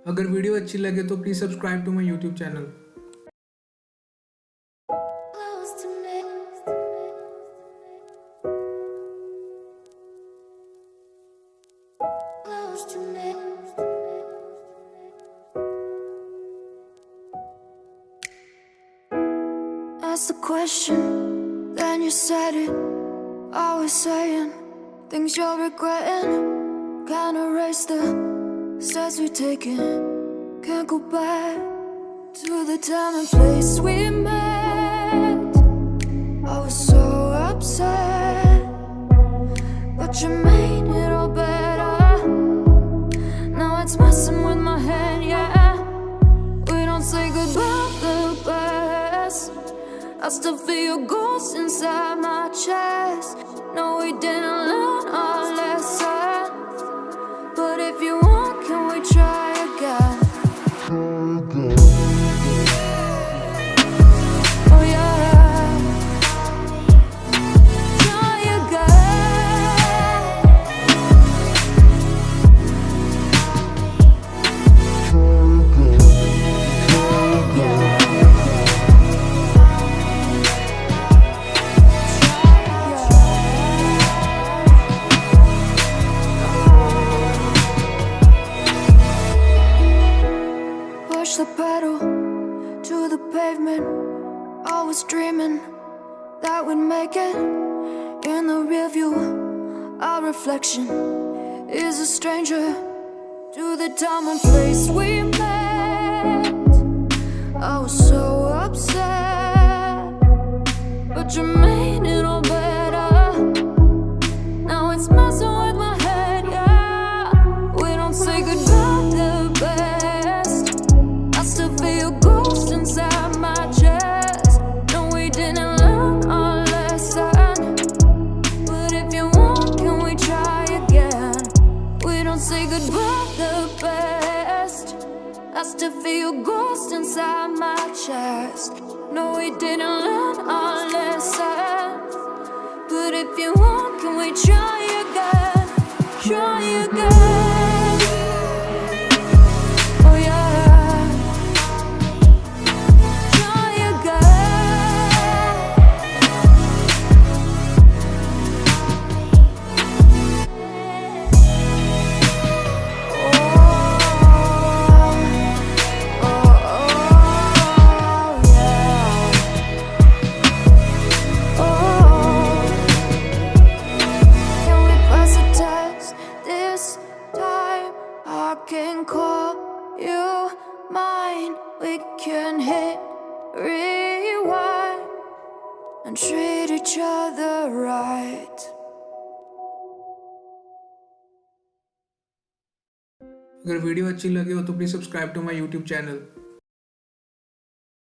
अगर वीडियो अच्छी लगे तो please subscribe to my YouTube channel. Ask the question, then you said it. Always saying things you're regretting. Can't erase the steps we've taken. Can't go back to the time and place we met. I was so upset, but you made it all better. Now it's messing with my head, yeah. We don't say goodbye the best. I still feel your ghost inside my chest. No, we didn't learn our lesson, but if you want, can we try again? Oh yeah, try again. Push the pedal to the pavement. Always dreaming that we'd make it. In the rear view, our reflection is a stranger to the time and place we met. I was so upset, but you made it all better. Now it's messing with my head, yeah. We don't say goodbye the best. I still feel your ghost inside my chest. No, we didn't learn our lesson, but if you want, can we try again? We don't say goodbye the best. I still feel your ghost inside my chest. No, we didn't learn our lesson, but if you want, can we try again? Try again. Oh yeah, try again. Can we pass the test this time? I can call you mine. We can hit rewind and treat each other right. अगर video अच्छी लगे हो तो please subscribe to my YouTube channel.